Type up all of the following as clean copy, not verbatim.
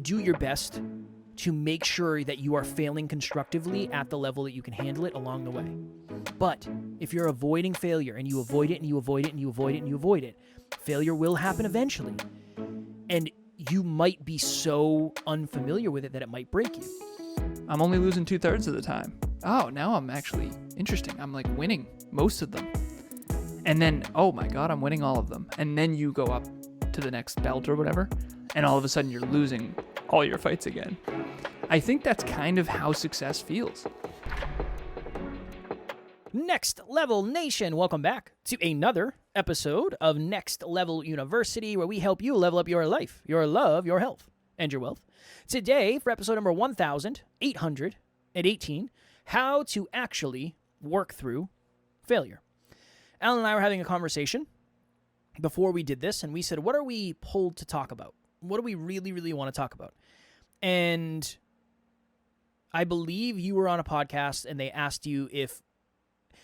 do your best to make sure that you are failing constructively at the level that you can handle it along the way. But if you're avoiding failure and you avoid it and you avoid it and you avoid it and you avoid it, failure will happen eventually. And you might be so unfamiliar with it that it might break you. I'm only losing 2/3 of the time. Oh, now I'm actually interesting. I'm like winning most of them. And then, oh my God, I'm winning all of them. And then you go up to the next belt or whatever, and all of a sudden you're losing all your fights again. I think that's kind of how success feels. Next Level Nation, welcome back to another episode of Next Level University, where we help you level up your life, your love, your health, and your wealth. Today, for episode number 1818, how to actually work through failure. Alan and I were having a conversation before we did this, and we said, what are we pulled to talk about? What do we really, really want to talk about? And I believe you were on a podcast, and they asked you if,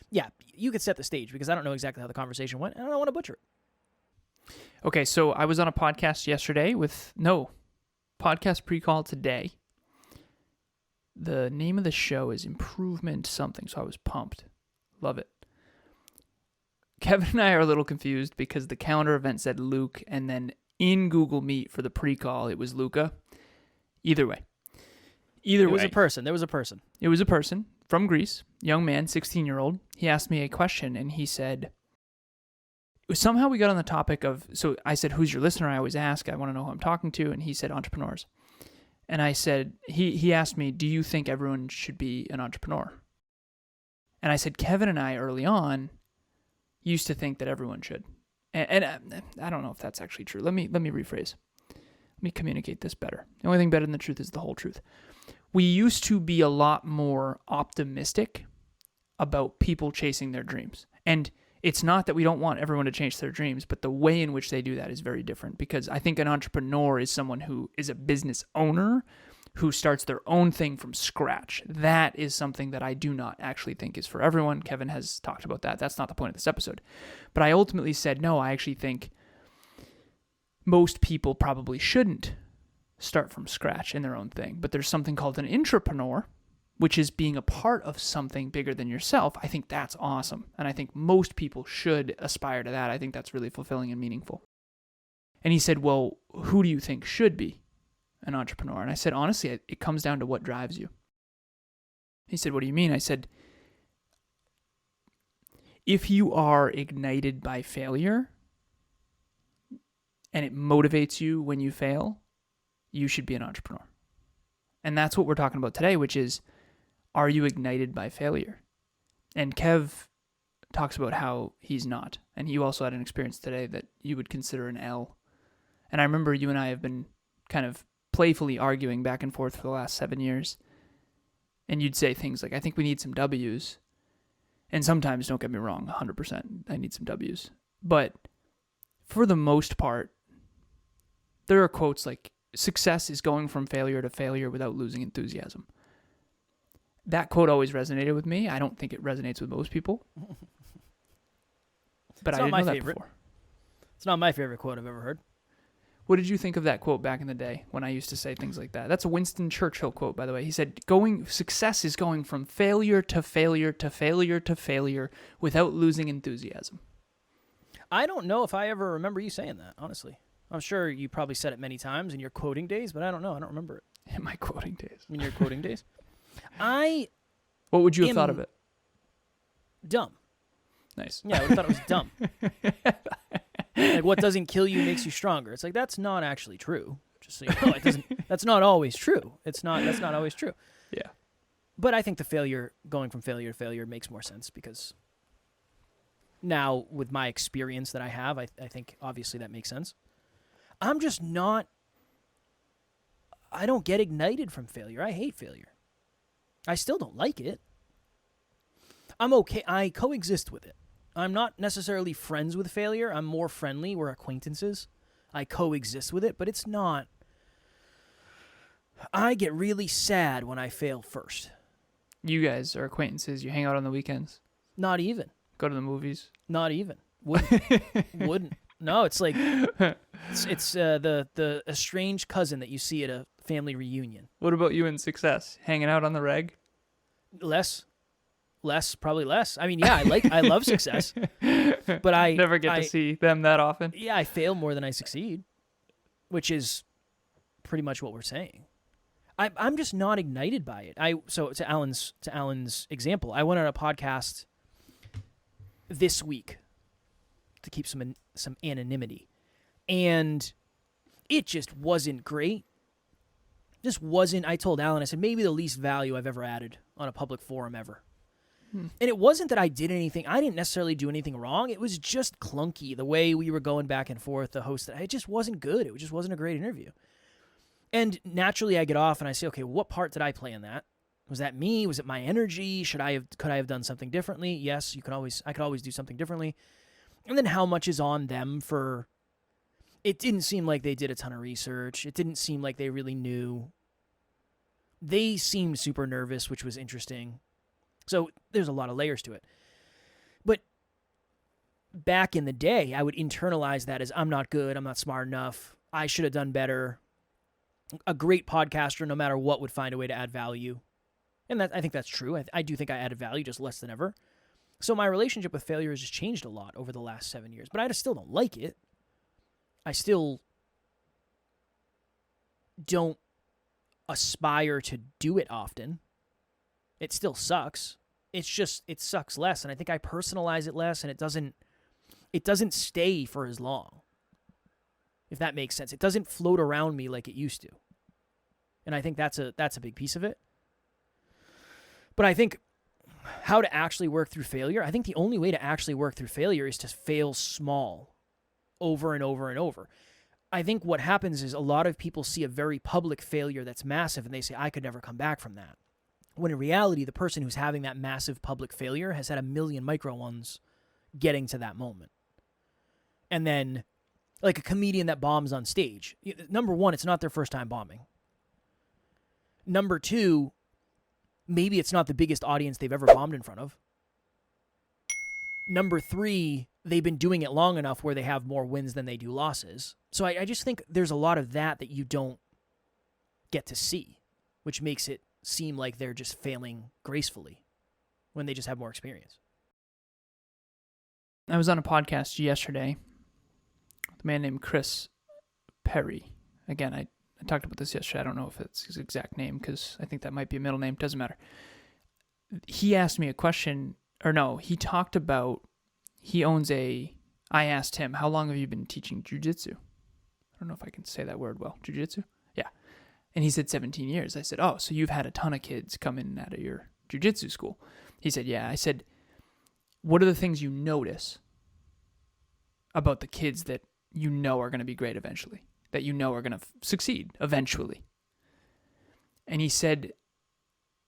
yeah, you could set the stage, because I don't know exactly how the conversation went, and I don't want to butcher it. Okay, so I was on a podcast yesterday podcast pre-call today. The name of the show is Improvement something, so I was pumped. Love it. Kevin and I are a little confused because the calendar event said Luke, and then in Google Meet for the pre-call, it was Luca. Either way. There was a person. It was a person from Greece, young man, 16-year-old. He asked me a question, and he said, somehow we got on the topic of, so I said, who's your listener? I always ask. I want to know who I'm talking to. And he said, entrepreneurs. And I said, he asked me, do you think everyone should be an entrepreneur? And I said, Kevin and I early on used to think that everyone should. And I don't know if that's actually true. Let me rephrase. Let me communicate this better. The only thing better than the truth is the whole truth. We used to be a lot more optimistic about people chasing their dreams. And it's not that we don't want everyone to chase their dreams, but the way in which they do that is very different, because I think an entrepreneur is someone who is a business owner who starts their own thing from scratch. That is something that I do not actually think is for everyone. Kevin has talked about that. That's not the point of this episode. But I ultimately said, no, I actually think most people probably shouldn't start from scratch in their own thing. But there's something called an intrapreneur, which is being a part of something bigger than yourself. I think that's awesome. And I think most people should aspire to that. I think that's really fulfilling and meaningful. And he said, well, who do you think should be an entrepreneur? And I said, honestly, it comes down to what drives you. He said, what do you mean? I said, if you are ignited by failure and it motivates you when you fail, you should be an entrepreneur. And that's what we're talking about today, which is, are you ignited by failure? And Kev talks about how he's not. And you also had an experience today that you would consider an L. And I remember you and I have been kind of playfully arguing back and forth for the last 7 years. And you'd say things like, I think we need some W's. And sometimes, don't get me wrong, 100%, I need some W's. But for the most part, there are quotes like, success is going from failure to failure without losing enthusiasm. That quote always resonated with me. I don't think it resonates with most people. But I didn't know that before. It's not my favorite quote I've ever heard. What did you think of that quote back in the day when I used to say things like that? That's a Winston Churchill quote, by the way. He said, success is going from failure to failure to failure to failure without losing enthusiasm. I don't know if I ever remember you saying that, honestly. I'm sure you probably said it many times in your quoting days, but I don't know. I don't remember it. In my quoting days. In your quoting days? What would you have thought of it? Dumb. Nice. Yeah, I would have thought it was dumb. Like, what doesn't kill you makes you stronger. It's like, that's not actually true. Just so you know, that's not always true. That's not always true. Yeah. But I think going from failure to failure makes more sense, because now with my experience that I have, I think obviously that makes sense. I'm just not, I don't get ignited from failure. I hate failure. I still don't like it. I'm okay. I coexist with it. I'm not necessarily friends with failure. I'm more friendly. We're acquaintances. I coexist with it, but it's not. I get really sad when I fail first. You guys are acquaintances. You hang out on the weekends. Not even. Go to the movies. Not even. Wouldn't. No, it's like It's the estranged cousin that you see at a family reunion. What about you in success? Hanging out on the reg? Less, probably less. I mean, yeah, I love success, but I never get to see them that often. Yeah, I fail more than I succeed, which is pretty much what we're saying. I'm just not ignited by it. So to Alan's example, I went on a podcast this week to keep some anonymity, and it just wasn't great. Just wasn't. I told Alan, I said, maybe the least value I've ever added on a public forum ever. And it wasn't that I did anything. I didn't necessarily do anything wrong. It was just clunky the way we were going back and forth. The host, it just wasn't good. It just wasn't a great interview. And naturally, I get off and I say, okay, what part did I play in that? Was that me? Was it my energy? Could I have done something differently? Yes, I could always do something differently. And then how much is on them for? It didn't seem like they did a ton of research. It didn't seem like they really knew. They seemed super nervous, which was interesting. So there's a lot of layers to it. But back in the day, I would internalize that as I'm not good, I'm not smart enough, I should have done better. A great podcaster, no matter what, would find a way to add value. And I think that's true. I do think I added value, just less than ever. So my relationship with failure has just changed a lot over the last 7 years. But I still don't like it. I still don't aspire to do it often. It still sucks. It's just, it sucks less. And I think I personalize it less, and it doesn't stay for as long. If that makes sense. It doesn't float around me like it used to. And I think that's a big piece of it. But I think how to actually work through failure, I think the only way to actually work through failure is to fail small over and over and over. I think what happens is a lot of people see a very public failure that's massive, and they say, I could never come back from that. When in reality, the person who's having that massive public failure has had a million micro ones getting to that moment. And then, like a comedian that bombs on stage. Number one, it's not their first time bombing. Number two, maybe it's not the biggest audience they've ever bombed in front of. Number three, they've been doing it long enough where they have more wins than they do losses. So I just think there's a lot of that you don't get to see, which makes it seem like they're just failing gracefully when they just have more experience. I was on a podcast yesterday with a man named Chris Perry. Again, I talked about this yesterday. I don't know if it's his exact name because I think that might be a middle name. Doesn't matter. He asked me a question, or no, he talked about, I asked him, how long have you been teaching Jiu-Jitsu? I don't know if I can say that word well. Jiu-Jitsu? Yeah. And he said 17 years. I said, oh, so you've had a ton of kids come in and out of your Jiu-Jitsu school. He said, yeah. I said, what are the things you notice about the kids that you know are going to be great eventually, that you know are going to succeed eventually? And he said,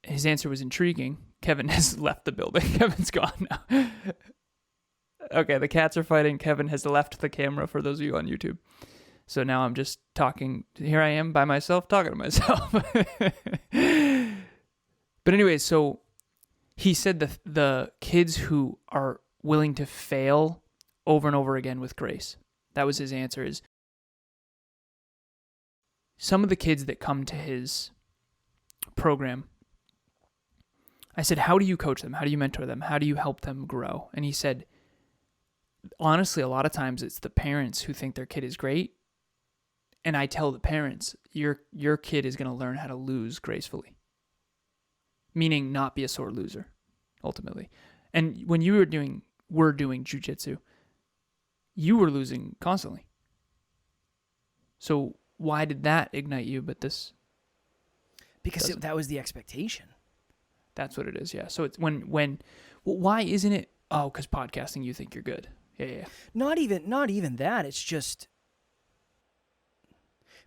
his answer was intriguing. Kevin has left the building. Kevin's gone now. Okay, the cats are fighting. Kevin has left the camera for those of you on YouTube. So now I'm just talking. Here I am by myself, talking to myself. But anyway, so he said the kids who are willing to fail over and over again with grace. That was his answer. Is some of the kids that come to his program, I said, how do you coach them? How do you mentor them? How do you help them grow? And he said, honestly, a lot of times it's the parents who think their kid is great. And I tell the parents, your kid is going to learn how to lose gracefully. Meaning not be a sore loser, ultimately. And when you were doing jiu-jitsu, you were losing constantly. So why did that ignite you? But this, because that was the expectation. That's what it is. Yeah. So it's why isn't it? Oh, because podcasting, you think you're good. Yeah. Not even that. It's just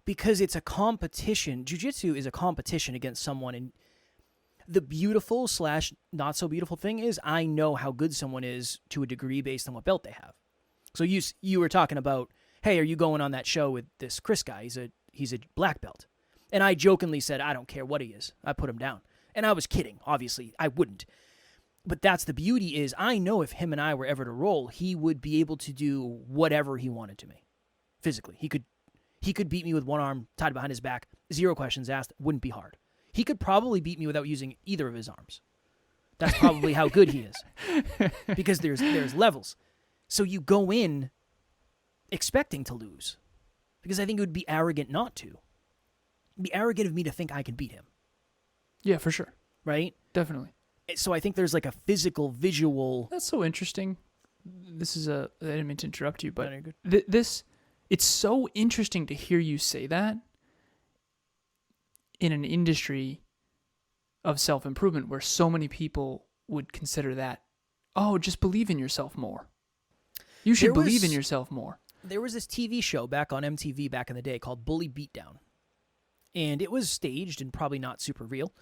because it's a competition. Jiu-jitsu is a competition against someone, and the beautiful / not so beautiful thing is I know how good someone is to a degree based on what belt they have. So you were talking about, hey, are you going on that show with this Chris guy? He's a black belt. And I jokingly said, I don't care what he is. I put him down. And I was kidding. Obviously, I wouldn't. But that's the beauty is I know if him and I were ever to roll, he would be able to do whatever he wanted to me. physically. He could beat me with one arm tied behind his back, 0 questions asked, wouldn't be hard. He could probably beat me without using either of his arms. That's probably how good he is. Because there's levels. So you go in expecting to lose. Because I think it would be arrogant not to. It'd be arrogant of me to think I can beat him. Yeah, for sure. Right? Definitely. So I think there's like a physical, visual... That's so interesting. This is I didn't mean to interrupt you, but No, you're good. it's so interesting to hear you say that in an industry of self-improvement where so many people would consider that, oh, just believe in yourself more. You should believe in yourself more. There was this TV show back on MTV back in the day called Bully Beatdown. And it was staged and probably not super real.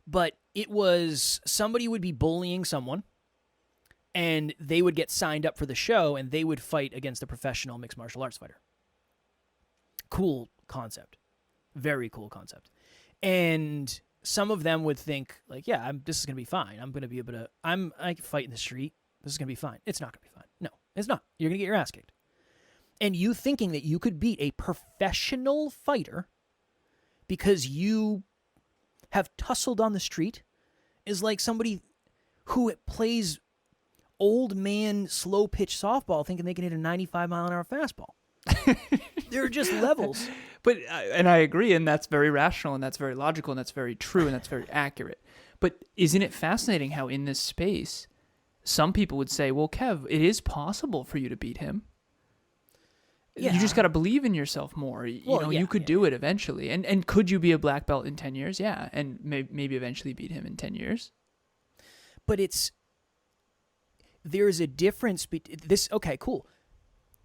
But it was somebody would be bullying someone. And they would get signed up for the show. And they would fight against a professional mixed martial arts fighter. Cool concept. Very cool concept. And some of them would think, like, yeah, this is going to be fine. I'm going to be able to... I can fight in the street. This is going to be fine. It's not going to be fine. No, it's not. You're going to get your ass kicked. And you thinking that you could beat a professional fighter because you have tussled on the street is like somebody who plays old man slow pitch softball thinking they can hit a 95-mile-an-hour fastball. There are just levels. But and I agree, and that's very rational, and that's very logical, and that's very true, and that's very accurate. But isn't it fascinating how in this space, some people would say, well, Kev, it is possible for you to beat him. Yeah. You just got to believe in yourself more. You could do it eventually. And could you be a black belt in 10 years? Yeah. And maybe eventually beat him in 10 years. But there's a difference. Okay, cool.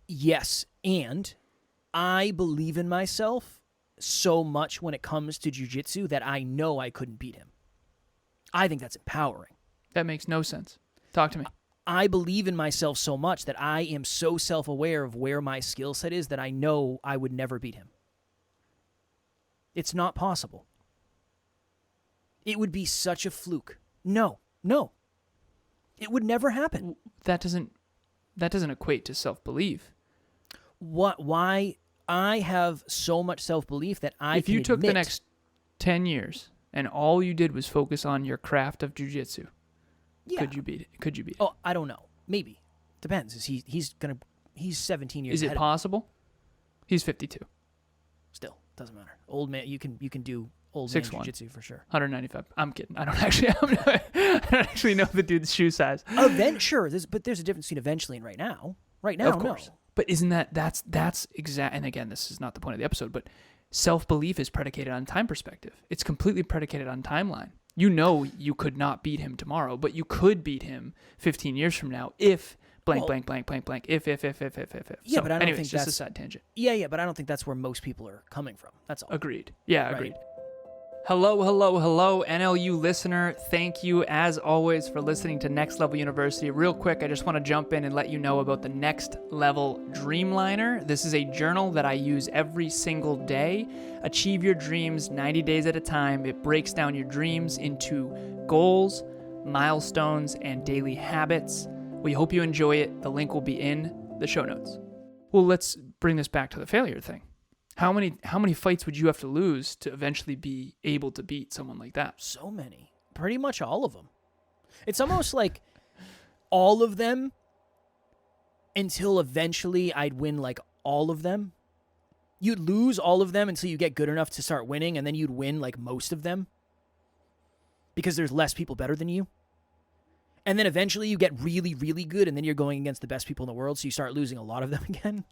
Yes. And I believe in myself so much when it comes to jiu-jitsu that I know I couldn't beat him. I think that's empowering. That makes no sense. Talk to me. I believe in myself so much that I am so self-aware of where my skill set is that I know I would never beat him. It's not possible. It would be such a fluke. No. It would never happen. That doesn't equate to self-belief. Why I have so much self-belief that if you took the next 10 years and all you did was focus on your craft of jiu-jitsu, yeah. Could you beat it? Oh, I don't know. Maybe. Depends. He's 17 years Is it possible? He's 52. Still, doesn't matter. Old man, you can do old 6'1", man jiu-jitsu for sure. 195. I'm kidding. I don't actually know the dude's shoe size. Sure. But there's a difference between eventually and right now. Right now, of course. No. But isn't that's exact? And again, this is not the point of the episode, but self-belief is predicated on time perspective. It's completely predicated on timeline. You know you could not beat him tomorrow, but you could beat him 15 years from now if blank, blank, blank, blank, blank, if. Yeah, So, but I don't anyways, think just that's a side tangent. Yeah, but I don't think that's where most people are coming from. That's all. Agreed. Yeah, right. Agreed. Hello, NLU listener. Thank you, as always, for listening to Next Level University. Real quick, I just want to jump in and let you know about the Next Level Dreamliner. This is a journal that I use every single day. Achieve your dreams 90 days at a time. It breaks down your dreams into goals, milestones, and daily habits. We hope you enjoy it. The link will be in the show notes. Well, let's bring this back to the failure thing. How many fights would you have to lose to eventually be able to beat someone like that? So many. Pretty much all of them. It's almost like all of them until eventually I'd win like all of them. You'd lose all of them until you get good enough to start winning, and then you'd win like most of them because there's less people better than you. And then eventually you get really, really good, and then you're going against the best people in the world, so you start losing a lot of them again.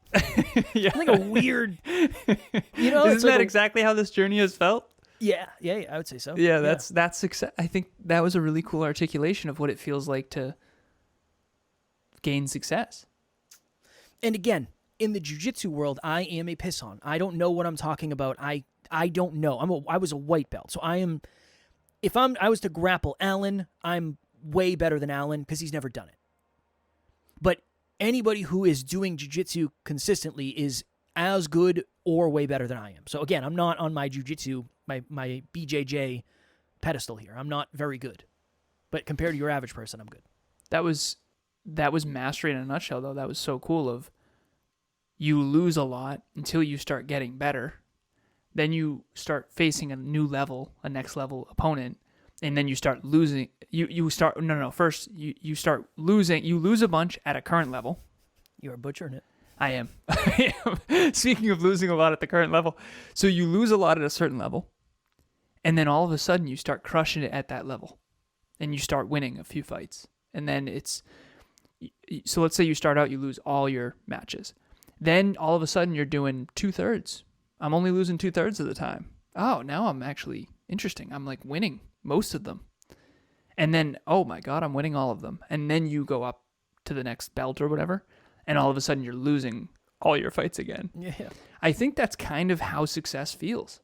Yeah. Like a weird... Isn't that exactly how this journey has felt? Yeah, I would say so. Yeah, that's success. I think that was a really cool articulation of what it feels like to gain success. And again, in the jiu-jitsu world, I am a piss-on. I don't know what I'm talking about. I don't know. I was a white belt, so I am... If I was to grapple Alan, I'm way better than Alan because he's never done it. But anybody who is doing jiu-jitsu consistently is as good or way better than I am. So again, I'm not on my jiu-jitsu, my BJJ pedestal here. I'm not very good. But compared to your average person, I'm good. That was mastery in a nutshell, though. That was so cool. you lose a lot until you start getting better. Then you start facing a new level, a next level opponent, and then you start losing. First, you start losing. You lose a bunch at a current level. You're butchering it. I am. I am. Speaking of losing a lot at the current level. So you lose a lot at a certain level, and then all of a sudden you start crushing it at that level, and you start winning a few fights. And then so let's say you start out, you lose all your matches. Then all of a sudden you're doing 2/3. I'm only losing 2/3 of the time. Oh, now I'm actually interesting. I'm like winning most of them. And then, oh my God, I'm winning all of them. And then you go up to the next belt or whatever, and all of a sudden you're losing all your fights again. Yeah. I think that's kind of how success feels.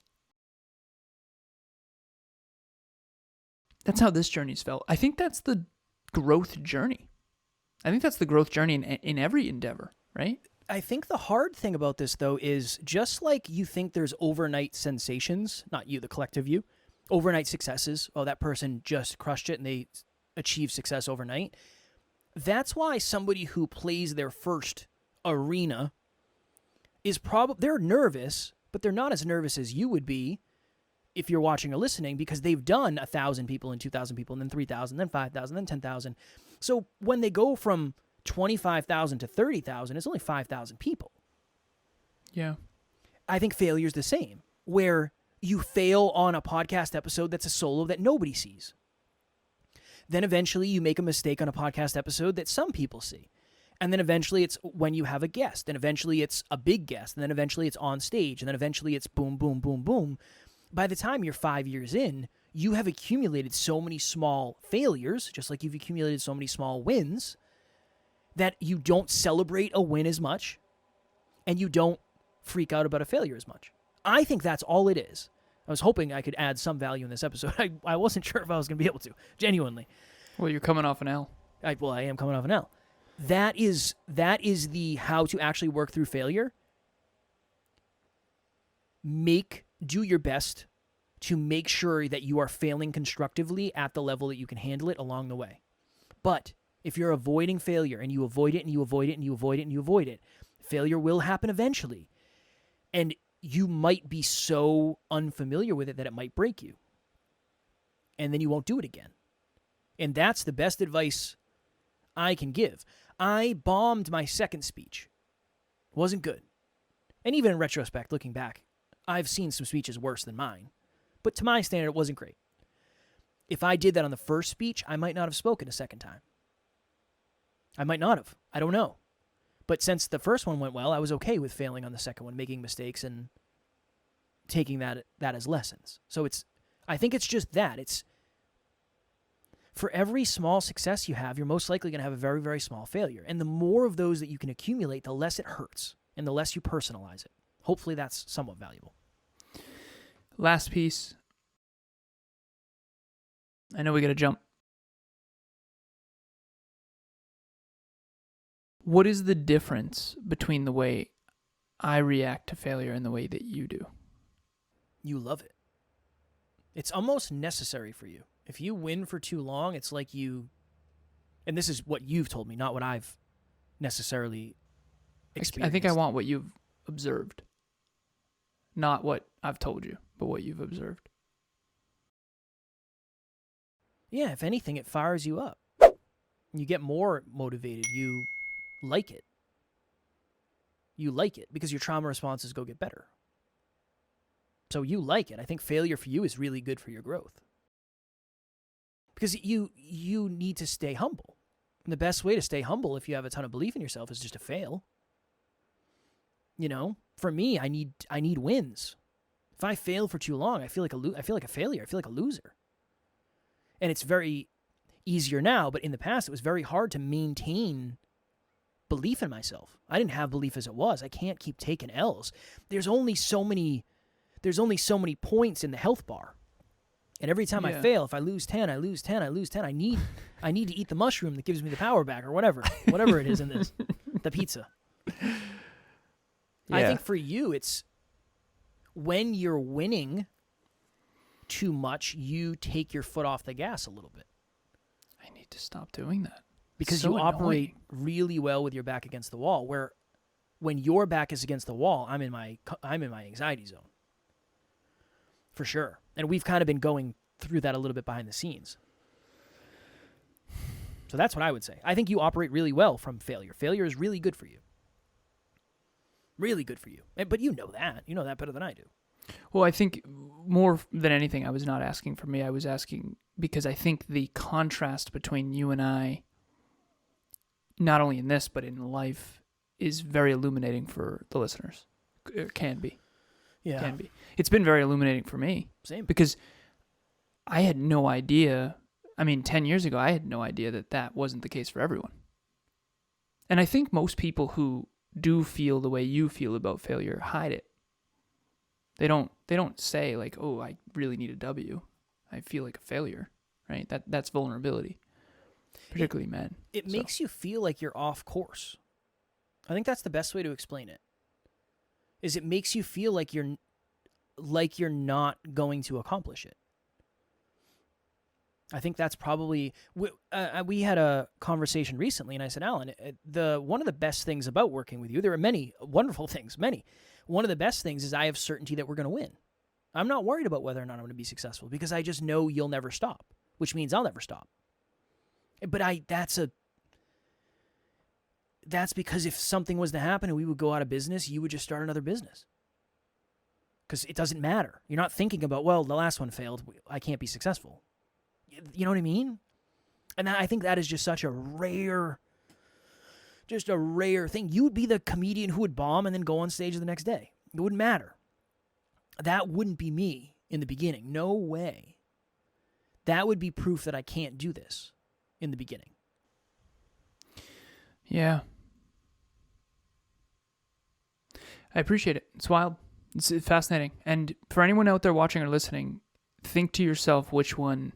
That's how this journey's felt. I think that's the growth journey. I think that's the growth journey in every endeavor, right? I think the hard thing about this, though, is just like you think there's overnight sensations, not you, the collective you, overnight successes. Oh, that person just crushed it and they achieved success overnight. That's why somebody who plays their first arena is they're nervous, but they're not as nervous as you would be if you're watching or listening, because they've done 1,000 people and 2,000 people and then 3,000, then 5,000, then 10,000. So when they go from 25,000 to 30,000, it's only 5,000 people. Yeah. I think failure is the same, where you fail on a podcast episode that's a solo that nobody sees. Then eventually you make a mistake on a podcast episode that some people see. And then eventually it's when you have a guest, and eventually it's a big guest, and then eventually it's on stage, and then eventually it's boom, boom, boom, boom. By the time you're 5 years in, you have accumulated so many small failures, just like you've accumulated so many small wins, that you don't celebrate a win as much, and you don't freak out about a failure as much. I think that's all it is. I was hoping I could add some value in this episode. I wasn't sure if I was going to be able to, genuinely. Well, you're coming off an L. I am coming off an L. That is the how to actually work through failure. Do your best to make sure that you are failing constructively at the level that you can handle it along the way. But if you're avoiding failure and you avoid it and you avoid it and you avoid it and you avoid it, failure will happen eventually. And you might be so unfamiliar with it that it might break you. And then you won't do it again. And that's the best advice I can give. I bombed my second speech. It wasn't good. And even in retrospect, looking back, I've seen some speeches worse than mine. But to my standard, it wasn't great. If I did that on the first speech, I might not have spoken a second time. I might not have. I don't know. But since the first one went well, I was okay with failing on the second one, making mistakes and taking that as lessons. So I think it's just that. It's for every small success you have, you're most likely going to have a very, very small failure. And the more of those that you can accumulate, the less it hurts and the less you personalize it. Hopefully that's somewhat valuable. Last piece. I know we got to jump. What is the difference between the way I react to failure and the way that you do? You love it. It's almost necessary for you. If you win for too long, it's like and this is what you've told me, not what I've necessarily experienced. I think I want what you've observed. Not what I've told you, but what you've observed. Yeah, if anything, it fires you up. You get more motivated. You like it. You like it because your trauma responses go get better. So you like it. I think failure for you is really good for your growth. Because you need to stay humble. And the best way to stay humble if you have a ton of belief in yourself is just to fail. You know, for me, I need wins. If I fail for too long, I feel like a failure. I feel like a loser. And it's very easier now, but in the past it was very hard to maintain belief in myself. I didn't have belief as it was. I can't keep taking L's. There's only so many points in the health bar. And every time I fail, if I lose 10, I lose 10, I lose 10. I need to eat the mushroom that gives me the power back or whatever it is in this, the pizza. Yeah. I think for you, it's when you're winning too much, you take your foot off the gas a little bit. I need to stop doing that. Because you operate really well with your back against the wall, where when your back is against the wall, I'm in my anxiety zone. For sure. And we've kind of been going through that a little bit behind the scenes. So that's what I would say. I think you operate really well from failure. Failure is really good for you. Really good for you. But you know that. You know that better than I do. Well, I think more than anything, I was not asking for me. I was asking because I think the contrast between you and I, not only in this, but in life, is very illuminating for the listeners. It can be. Yeah. Can be. It's been very illuminating for me. Same. Because I had no idea. 10 years ago, I had no idea that wasn't the case for everyone. And I think most people who do feel the way you feel about failure hide it. They don't say like, "Oh, I really need a W. I feel like a failure." Right? That's vulnerability. Particularly men. It makes you feel like you're off course. I think that's the best way to explain it. Is it makes you feel like you're not going to accomplish it. I think that's probably we had a conversation recently, and I said, Alan, one of the best things about working with you, there are many wonderful things, many. One of the best things is I have certainty that we're going to win. I'm not worried about whether or not I'm going to be successful because I just know you'll never stop, which means I'll never stop. But that's because if something was to happen and we would go out of business, you would just start another business. Because it doesn't matter. You're not thinking about, well, the last one failed, I can't be successful. You know what I mean? And I think that is just such a rare thing. You would be the comedian who would bomb and then go on stage the next day. It wouldn't matter. That wouldn't be me in the beginning. No way. That would be proof that I can't do this in the beginning. Yeah. I appreciate it. It's wild. It's fascinating. And for anyone out there watching or listening, think to yourself which one.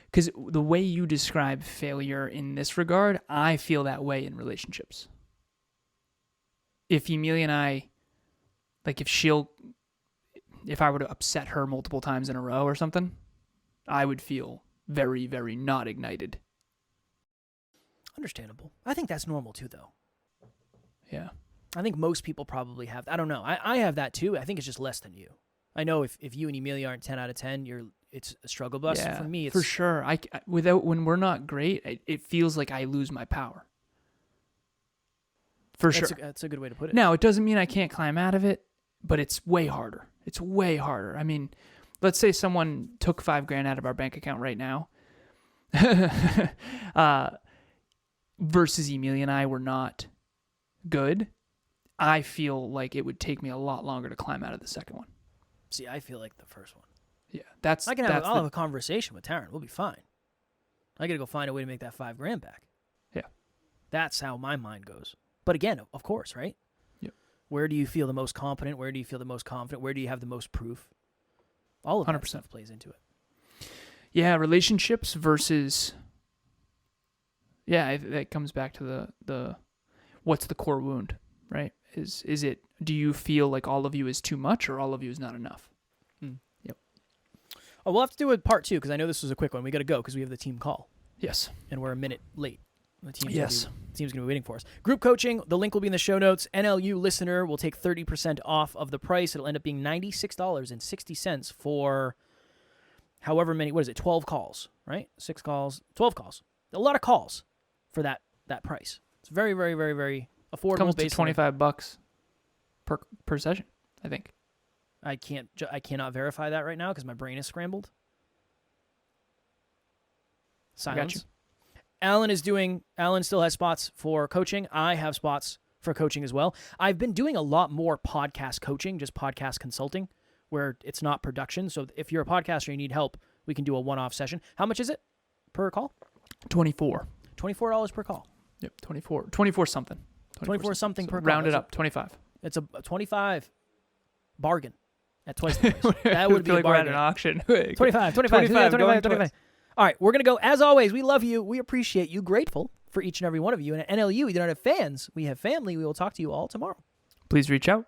Because the way you describe failure in this regard, I feel that way in relationships. If Emilia and I, like if I were to upset her multiple times in a row or something, I would feel very, very not ignited. Understandable. I think that's normal too, though. Yeah. I think most people probably have. I don't know. I have that too. I think it's just less than you. I know if you and Emilia aren't 10 out of 10, it's a struggle bus. Yeah, for me, it's... For sure. When we're not great, it feels like I lose my power. For sure. That's a good way to put it. Now, it doesn't mean I can't climb out of it, but it's way harder. It's way harder. Let's say someone took $5,000 out of our bank account right now, versus Emilia and I were not good. I feel like it would take me a lot longer to climb out of the second one. See, I feel like the first one. Yeah, I'll have a conversation with Taryn. We'll be fine. I got to go find a way to make that $5,000 back. Yeah. That's how my mind goes. But again, of course, right? Yep. Where do you feel the most competent? Where do you feel the most confident? Where do you have the most proof? All of 100%. That stuff plays into it. Yeah, relationships versus... Yeah, that comes back to the what's the core wound, right? Is it, do you feel like all of you is too much or all of you is not enough? Yep. Oh, we'll have to do a part 2 because I know this was a quick one. We got to go because we have the team call. Yes. And we're a minute late. The team's yes. Team's going to be waiting for us. Group coaching, the link will be in the show notes. NLU listener will take 30% off of the price. It'll end up being $96.60 for however many, 12 calls, right? 6 calls, 12 calls. A lot of calls for that price. It's very, very, very, very affordable. Comes to $25 per session, I think. I cannot verify that right now because my brain is scrambled. Silence. I got you. Alan still has spots for coaching. I have spots for coaching as well. I've been doing a lot more podcast coaching, just podcast consulting, where it's not production. So if you're a podcaster and you need help, we can do a one-off session. How much is it per call? $24 per call. Yep, 24 something. 24 something so per call. Round it up, 25. It's a 25 bargain at twice the price. That would be like a bargain. We're at an auction. 25. All right, we're going to go. As always, we love you. We appreciate you. Grateful for each and every one of you. And at NLU, we don't have fans. We have family. We will talk to you all tomorrow. Please reach out.